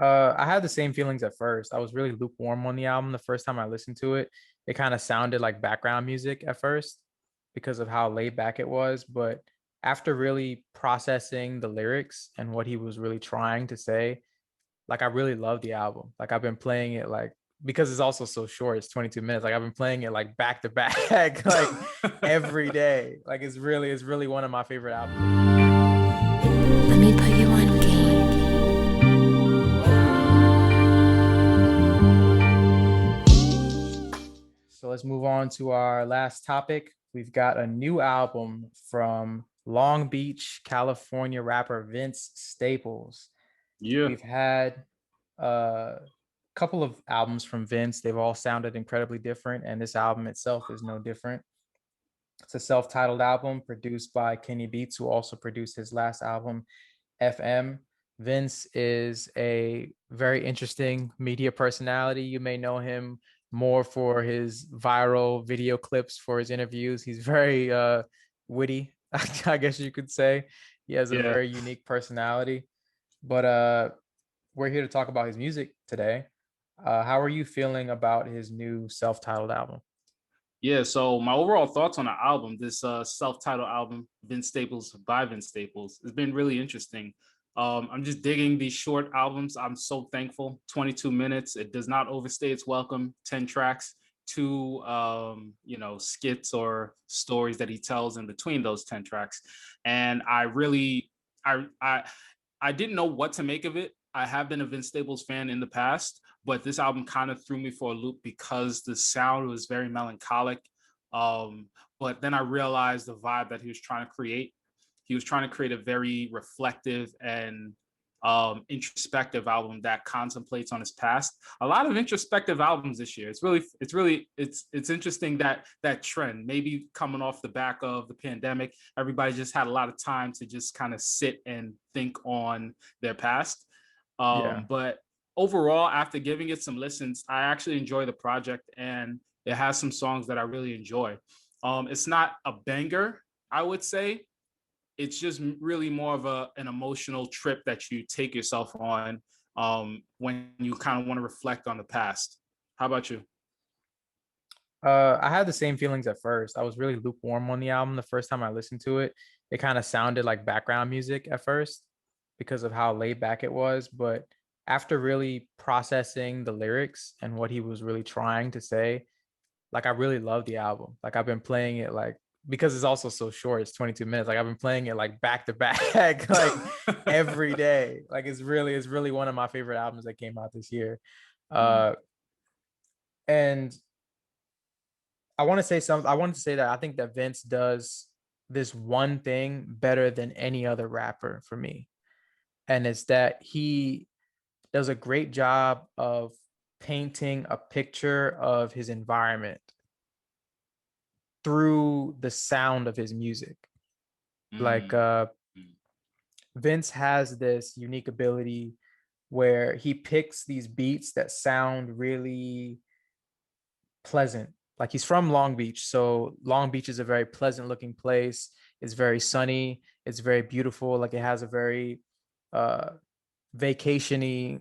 I had the same feelings at first. I was really lukewarm on the album the first time I listened to it. It kind of sounded like background music at first because of how laid back it was. But after really processing the lyrics and what he was really trying to say, like I really love the album. Like I've been playing it like because it's also so short, it's 22 minutes. Like I've been playing it like back to back, like every day. Like it's really one of my favorite albums of the year. Let me put you on game. So let's move on to our last topic. We've got a new album from Long Beach, California rapper Vince Staples. Yeah. We've had a couple of albums from Vince. They've all sounded incredibly different, and this album itself is no different. It's a self-titled album produced by Kenny Beats, who also produced his last album, FM. Vince is a very interesting media personality. You may know him more for his viral video clips for his interviews. He's very witty, I guess you could say. He has a Yeah. very unique personality. But we're here to talk about his music today. How are you feeling about his new self-titled album? Yeah, so my overall thoughts on the album, this self-titled album, Vince Staples by Vince Staples, has been really interesting. I'm just digging these short albums. I'm so thankful. 22 minutes. It does not overstay its welcome. 10 tracks, two skits or stories that he tells in between those 10 tracks. And I really I didn't know what to make of it. I have been a Vince Staples fan in the past, but this album kind of threw me for a loop because the sound was very melancholic. But then I realized the vibe that he was trying to create. He was trying to create a very reflective and introspective album that contemplates on his past. A lot of introspective albums this year. It's interesting that trend. Maybe coming off the back of the pandemic, everybody just had a lot of time to just kind of sit and think on their past. Yeah. But overall, after giving it some listens, I actually enjoy the project, and it has some songs that I really enjoy. It's not a banger, I would say. It's just really more of an emotional trip that you take yourself on when you kind of want to reflect on the past. How about you? I had the same feelings at first. I was really lukewarm on the album the first time I listened to it. It kind of sounded like background music at first because of how laid back it was. But after really processing the lyrics and what he was really trying to say, like I really love the album. Like I've been playing it like because it's also so short, it's 22 minutes. Like I've been playing it like back to back, like every day. Like it's really one of my favorite albums that came out this year. Uh and I wanted to say that I think that Vince does this one thing better than any other rapper for me. And it's that he does a great job of painting a picture of his environment through the sound of his music. Like Mm. Vince has this unique ability where he picks these beats that sound really pleasant. Like he's from Long Beach, so Long Beach is a very pleasant looking place. It's very sunny. It's very beautiful. Like it has a very uh, vacationy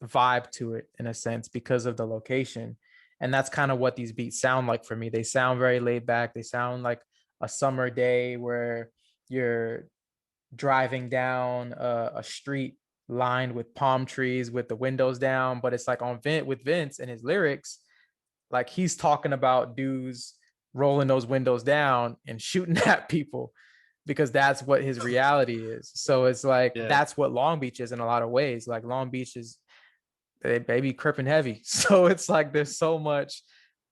vibe to it in a sense because of the location. And that's kind of what these beats sound like for me. They sound very laid back. They sound like a summer day where you're driving down a street lined with palm trees with the windows down, but it's like with Vince and his lyrics, like he's talking about dudes rolling those windows down and shooting at people because that's what his reality is. So it's like Yeah. that's what Long Beach is in a lot of ways. Like Long Beach is they be cripping heavy. So it's like there's so much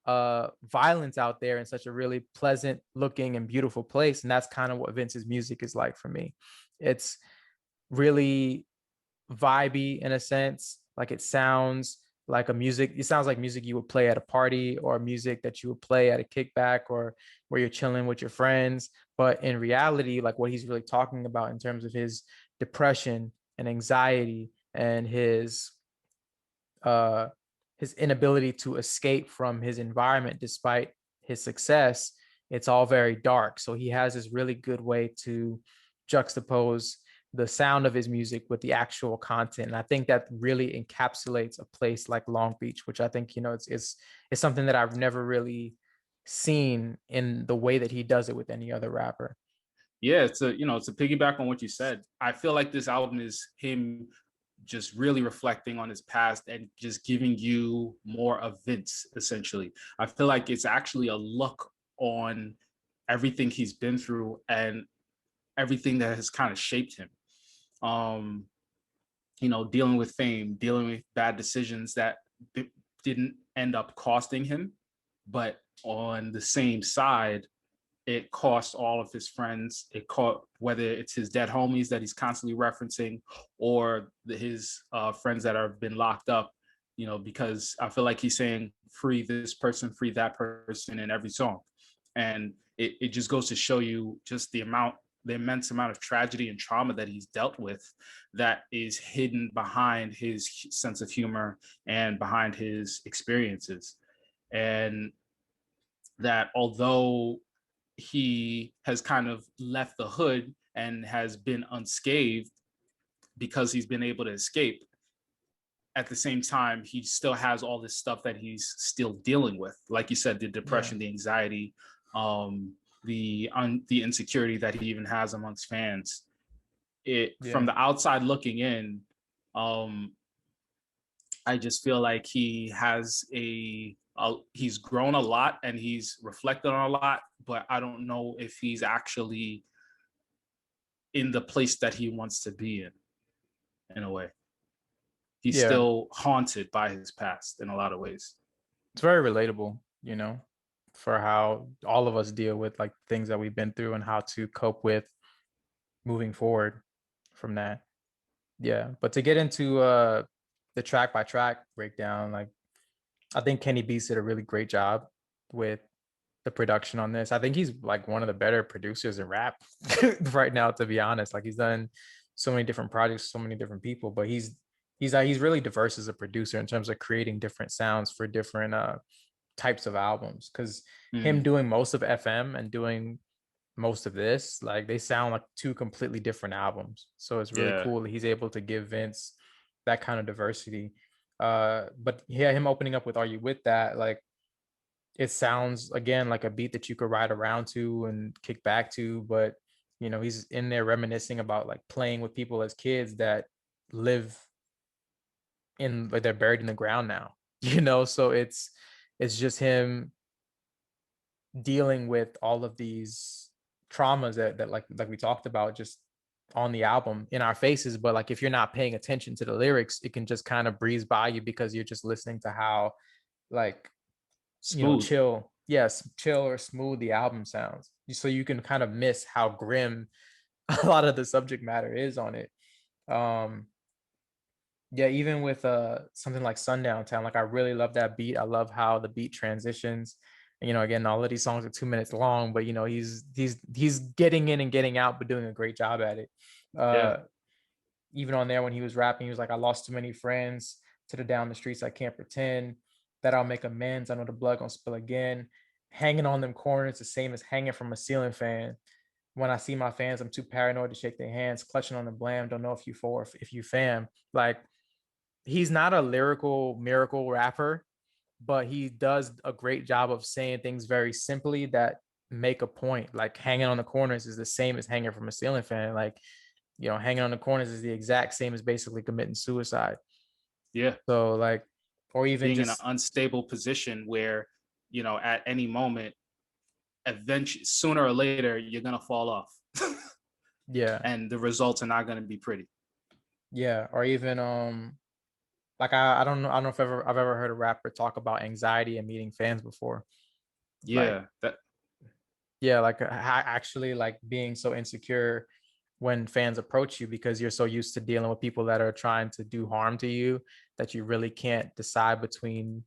violence out there in such a really pleasant looking and beautiful place. And that's kind of what Vince's music is like for me. It's really vibey in a sense. Like it sounds like music you would play at a party or music that you would play at a kickback or where you're chilling with your friends. But in reality, like what he's really talking about in terms of his depression and anxiety and uh his inability to escape from his environment despite his success, it's all very dark. So he has this really good way to juxtapose the sound of his music with the actual content. And I think that really encapsulates a place like Long Beach, which I think, it's something that I've never really seen in the way that he does it with any other rapper. Yeah, to piggyback on what you said, I feel like this album is him just really reflecting on his past and just giving you more of Vince, essentially. I feel like it's actually a look on everything he's been through and everything that has kind of shaped him. Um, dealing with fame, dealing with bad decisions that didn't end up costing him, but on the same side, it cost all of his friends. It caught, whether it's his dead homies that he's constantly referencing, or his friends that have been locked up. Because I feel like he's saying free this person, free that person in every song, and it just goes to show you just the immense amount of tragedy and trauma that he's dealt with, that is hidden behind his sense of humor and behind his experiences. And that although he has kind of left the hood and has been unscathed because he's been able to escape, at the same time, he still has all this stuff that he's still dealing with. Like you said, the depression, the anxiety, the insecurity that he even has amongst fans. From the outside looking in, I just feel like he has he's grown a lot and he's reflected on a lot, but I don't know if he's actually in the place that he wants to be in a way. He's still haunted by his past in a lot of ways. It's very relatable, for how all of us deal with like things that we've been through and how to cope with moving forward from that. Yeah. But to get into the track by track breakdown, like I think Kenny Beats did a really great job with the production on this. I think he's like one of the better producers in rap right now, to be honest. Like he's done so many different projects, so many different people, but he's really diverse as a producer in terms of creating different sounds for different types of albums. Because him doing most of FM and doing most of this, like they sound like two completely different albums. So it's really cool that he's able to give Vince that kind of diversity. But yeah, him opening up with "Are You With That?" like it sounds again like a beat that you could ride around to and kick back to, but he's in there reminiscing about like playing with people as kids that live in, like, they're buried in the ground now. So it's just him dealing with all of these traumas that like we talked about just on the album in our faces. But like if you're not paying attention to the lyrics, it can just kind of breeze by you because you're just listening to how like smooth, chill or smooth the album sounds. So you can kind of miss how grim a lot of the subject matter is on it. Yeah, even with something like Sundown Town, like I really love that beat. I love how the beat transitions. And, again, all of these songs are 2 minutes long, but he's getting in and getting out, but doing a great job at it. Even on there when he was rapping, he was like, "I lost too many friends to the down the streets. I can't pretend that I'll make amends. I know the blood gonna spill again. Hanging on them corners, the same as hanging from a ceiling fan. When I see my fans, I'm too paranoid to shake their hands. Clutching on the blam. Don't know if you for, if you fam." Like, he's not a lyrical miracle rapper, but he does a great job of saying things very simply that make a point. Like hanging on the corners is the same as hanging from a ceiling fan. Like, hanging on the corners is the exact same as basically committing suicide. Yeah. So like, or even being just in an unstable position where, at any moment, eventually, sooner or later, you're going to fall off. yeah. And the results are not going to be pretty. Yeah. Or even, like I don't know if I've ever heard a rapper talk about anxiety and meeting fans before. Yeah. Like actually like being so insecure when fans approach you because you're so used to dealing with people that are trying to do harm to you that you really can't decide between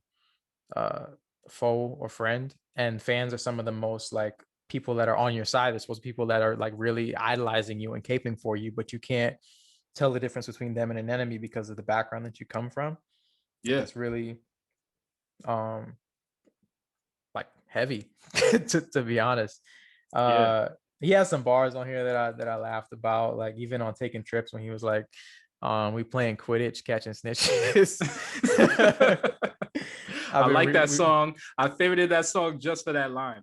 foe or friend. And fans are some of the most like people that are on your side. They're supposed to be people that are like really idolizing you and caping for you, but you can't tell the difference between them and an enemy because of the background that you come from. Yeah. It's really like heavy to be honest. He has some bars on here that I laughed about, like even on Taking Trips when he was like, we playing Quidditch, catching snitches. I've I been like that song. I favorited that song just for that line.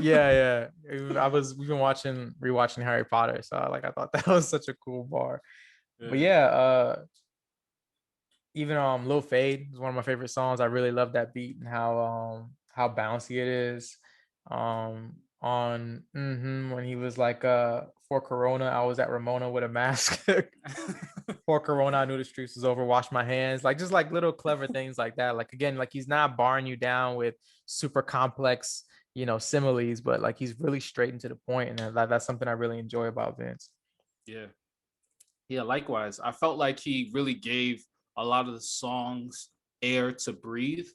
yeah, yeah. We've been rewatching Harry Potter, so like I thought that was such a cool bar. But Yeah. yeah, even Lil Fade is one of my favorite songs. I really love that beat and how bouncy it is. When he was like for Corona, I was at Ramona with a mask. For Corona, I knew the streets was over, wash my hands. Like just like little clever things like that. Like again, like he's not barring you down with super complex, similes, but like he's really straight into the point, and that's something I really enjoy about Vince. Yeah. Yeah, likewise. I felt like he really gave a lot of the songs air to breathe.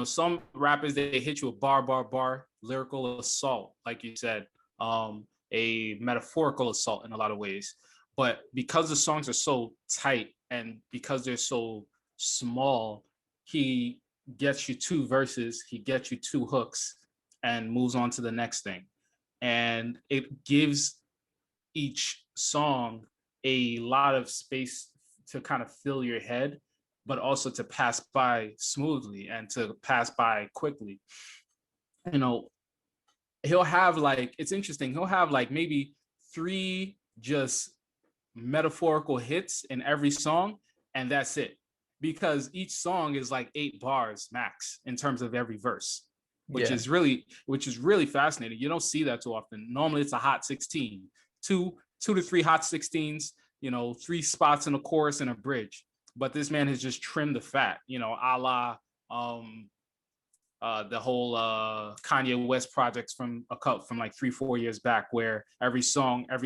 Some rappers, they hit you with bar, lyrical assault, like you said, a metaphorical assault in a lot of ways. But because the songs are so tight and because they're so small, he gets you two verses, he gets you two hooks, and moves on to the next thing. And it gives each song a lot of space to kind of fill your head, but also to pass by smoothly and to pass by quickly. You know, he'll have like, it's interesting, he'll have like maybe three just metaphorical hits in every song, and that's it. Because each song is like 8 bars max in terms of every verse, which Yeah. is really fascinating. You don't see that too often. Normally it's a hot 16, two to three hot 16s, 3 spots in a chorus and a bridge. But this man has just trimmed the fat, a la the whole Kanye West projects from like 3-4 years back, where every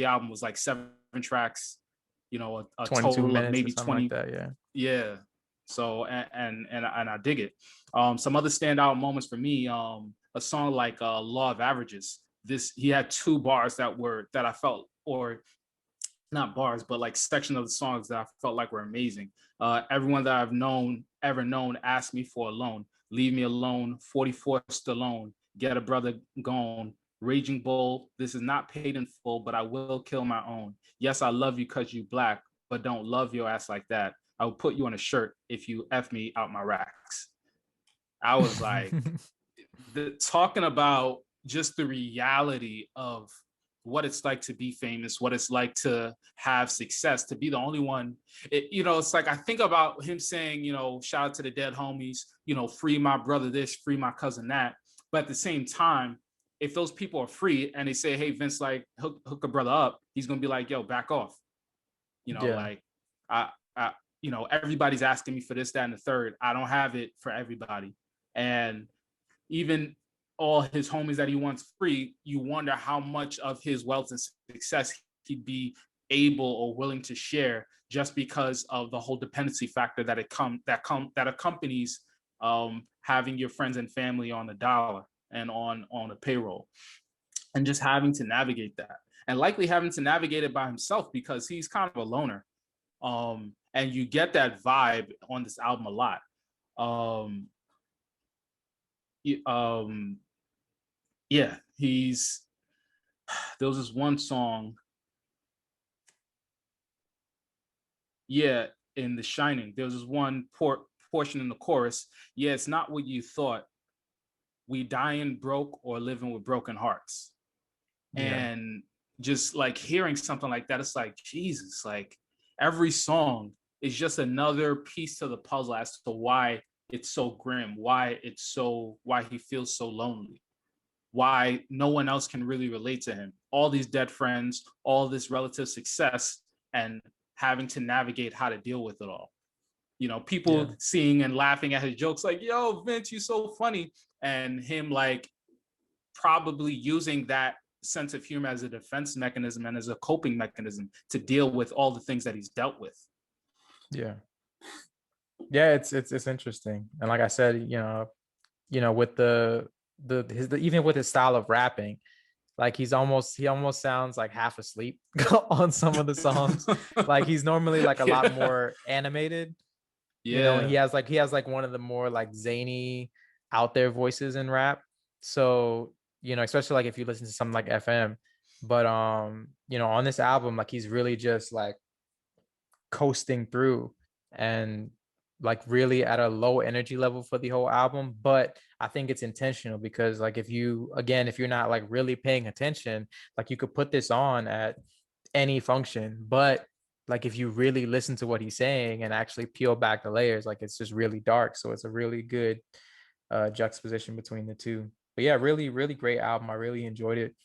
album was like 7 tracks, a 22 total of minutes or maybe something like 20. that. Yeah. Yeah. So and I dig it. Some other standout moments for me, a song like Law of Averages. He had 2 bars that I felt, or not bars, but like section of the songs that I felt like were amazing. Everyone that I've ever known asked me for a loan. Leave me alone. 44 Stallone. Get a brother gone. Raging Bull. This is not paid in full, but I will kill my own. Yes, I love you because you black, but don't love your ass like that. I will put you on a shirt if you F me out my racks. I was like, talking about just the reality of what it's like to be famous, what it's like to have success, to be the only one. It's like I think about him saying, shout out to the dead homies, free my brother this, free my cousin that. But at the same time, if those people are free and they say, hey, Vince, like hook a brother up, he's gonna be like, yo, back off. Yeah. Like I everybody's asking me for this, that, and the third. I don't have it for everybody. And even all his homies that he wants free, you wonder how much of his wealth and success he'd be able or willing to share, just because of the whole dependency factor that accompanies having your friends and family on the dollar and on a payroll, and just having to navigate that, and likely having to navigate it by himself because he's kind of a loner. And you get that vibe on this album a lot. Um, yeah, there was this one song, yeah, in The Shining, there was this one portion in the chorus. Yeah, it's not what you thought. We dying broke or living with broken hearts. Yeah. And just like hearing something like that, it's like, Jesus, like every song is just another piece to the puzzle as to why it's so grim, why he feels so lonely, why no one else can really relate to him. All these dead friends, all this relative success, and having to navigate how to deal with it all. People Yeah. seeing and laughing at his jokes like, yo, Vince, you so funny. And him like probably using that sense of humor as a defense mechanism and as a coping mechanism to deal with all the things that he's dealt with. Yeah. Yeah, it's interesting. And like I said, with even with his style of rapping, like he almost sounds like half asleep on some of the songs. Like he's normally like a lot more animated, and Yeah. he has like one of the more like zany out there voices in rap. So, especially like if you listen to something like FM, But on this album, like he's really just like coasting through and like really at a low energy level for the whole album. But I think it's intentional because like if you're not like really paying attention, like you could put this on at any function, but like if you really listen to what he's saying and actually peel back the layers, like it's just really dark. So it's a really good juxtaposition between the two. But yeah, really, really great album. I really enjoyed it.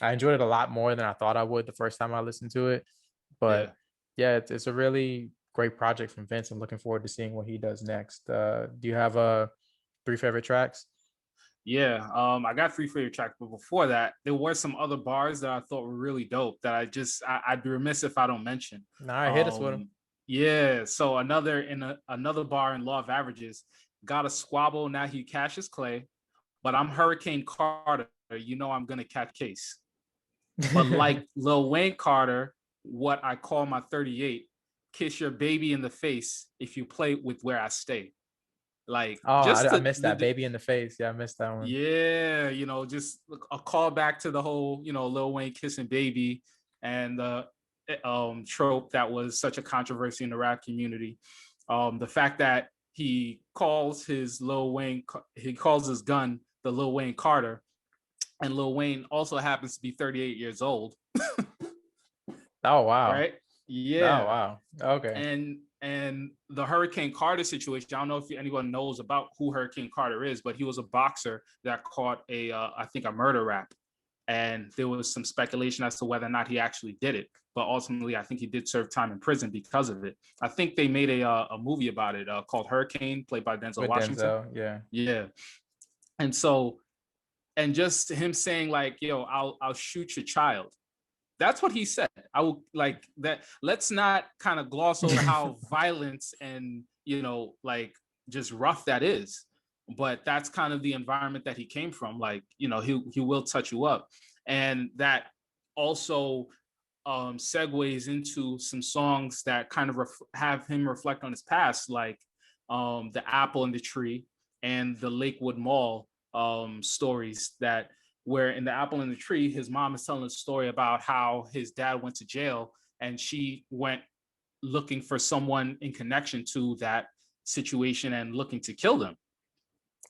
I enjoyed it a lot more than I thought I would the first time I listened to it. Yeah. But yeah, it's a really great project from Vince. I'm looking forward to seeing what he does next. Do you have three favorite tracks? Yeah, I got three favorite tracks, but before that, there were some other bars that I thought were really dope that I'd be remiss if I don't mention. All right, hit us with them. Um, yeah, so another bar in Law of Averages, got a squabble, now he cashes clay, but I'm Hurricane Carter, you know I'm gonna catch case. But like Lil Wayne Carter, what I call my 38, kiss your baby in the face if you play with where I stay. Like Oh, just I missed that baby in the face. Yeah, I missed that one. yeah, just a call back to the whole, Lil Wayne kissing baby and the trope that was such a controversy in the rap community. The fact that he calls his gun the Lil Wayne Carter, and Lil Wayne also happens to be 38 years old, Oh wow. right? Oh Yeah. wow. Okay. And the Hurricane Carter situation, I don't know if anyone knows about who Hurricane Carter is, but he was a boxer that caught I think a murder rap, and there was some speculation as to whether or not he actually did it. But ultimately, I think he did serve time in prison because of it. I think they made a movie about it called Hurricane, played by Denzel With Washington. Denzel, yeah. Yeah, and so and just him saying like, "Yo, I'll shoot your child." That's what he said. I will like that. Let's not kind of gloss over how violence and like just rough that is. But that's kind of the environment that he came from. Like, he will touch you up, and that also segues into some songs that kind of have him reflect on his past, like the apple in the tree and the Lakewood Mall stories that where in the apple in the tree, his mom is telling a story about how his dad went to jail and she went looking for someone in connection to that situation and looking to kill them.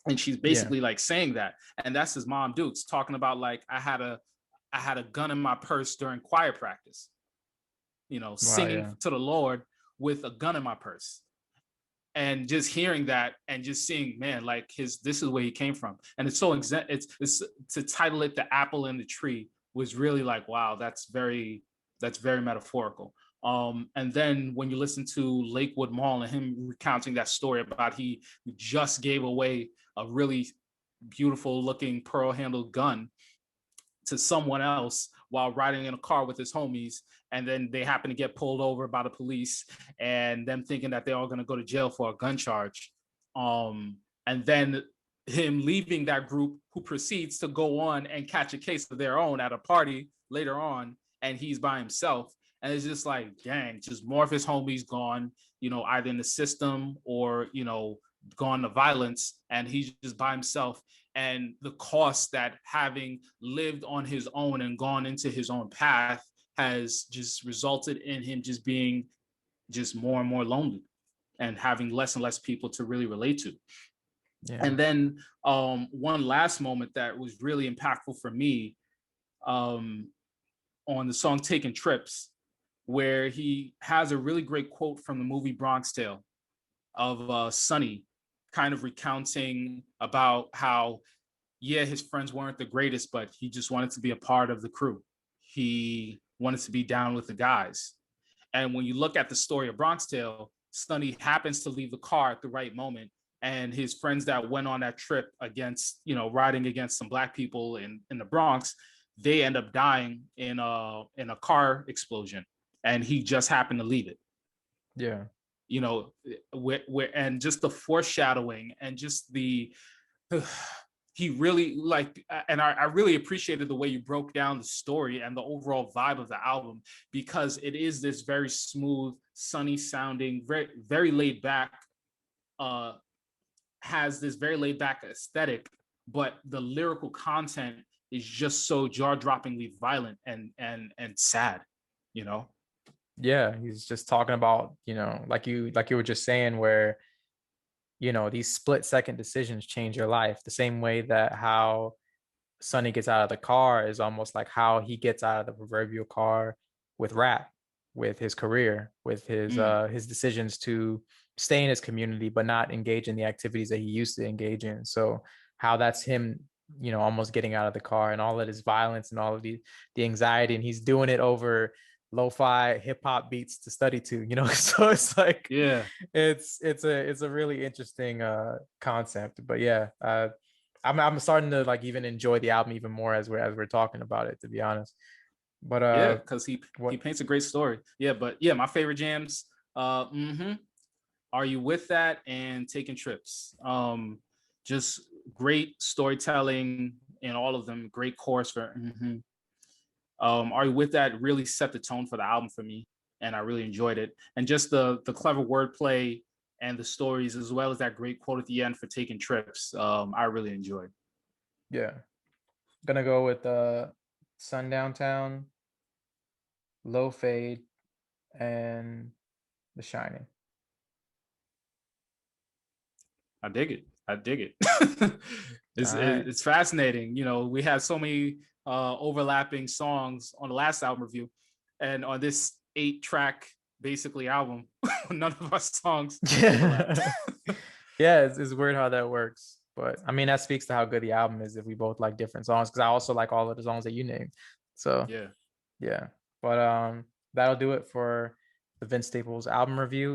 And she's Yeah. basically like saying that. And that's his mom Dukes talking about like, I had a gun in my purse during choir practice, Wow, singing yeah. to the Lord with a gun in my purse. And just hearing that and just seeing, man, like this is where he came from. And it's so it's to title it The Apple in the Tree was really like, wow, that's very metaphorical. And then when you listen to Lakewood Mall and him recounting that story about he just gave away a really beautiful looking pearl handled gun to someone else while riding in a car with his homies, and then they happen to get pulled over by the police and them thinking that they're all going to go to jail for a gun charge, and then him leaving that group who proceeds to go on and catch a case of their own at a party later on, and he's by himself. And it's just like, dang, just more of his homies gone, either in the system or gone to violence, and he's just by himself. And the cost that having lived on his own and gone into his own path has just resulted in him just being just more and more lonely and having less and less people to really relate to. Yeah. And then one last moment that was really impactful for me, on the song Taking Trips, where he has a really great quote from the movie Bronx Tale of Sonny kind of recounting about how, yeah, his friends weren't the greatest, but he just wanted to be a part of the crew. He wanted to be down with the guys. And when you look at the story of Bronx Tale, Sonny happens to leave the car at the right moment. And his friends that went on that trip against, riding against some Black people in the Bronx, they end up dying in a car explosion. And he just happened to leave it. Yeah. Where and just the foreshadowing and just the he really like, and I really appreciated the way you broke down the story and the overall vibe of the album, because it is this very smooth, sunny sounding, very, very laid back, has this very laid back aesthetic, but the lyrical content is just so jaw-droppingly violent and sad, you know. Yeah, he's just talking about, like you were just saying, where these split second decisions change your life, the same way that how Sonny gets out of the car is almost like how he gets out of the proverbial car with rap, with his career, with Mm, his decisions to stay in his community but not engage in the activities that he used to engage in. So how that's him, almost getting out of the car, and all of his violence and all of the anxiety, and he's doing it over lo-fi hip hop beats to study to. So it's like yeah. it's a really interesting concept. But yeah, I'm starting to like even enjoy the album even more as we're talking about it, to be honest. But Yeah, because he what paints a great story. Yeah, but yeah, my favorite jams. Are You With That and Taking Trips. Just great storytelling in all of them. Great chorus for. Are You With That really set the tone for the album for me, and I really enjoyed it. And just the clever wordplay and the stories, as well as that great quote at the end for Taking Trips. I really enjoyed. Yeah, gonna go with Sundown Town, Low Fade, and The Shining. I dig it. I dig it. All right. It's fascinating. You know, we had so many overlapping songs on the last album review, and on this 8-track basically album, none of our songs overlapped. Yeah. Yeah, it's weird how that works. But I mean, that speaks to how good the album is if we both like different songs, because I also like all of the songs that you named. So Yeah. yeah. But that'll do it for the Vince Staples album review.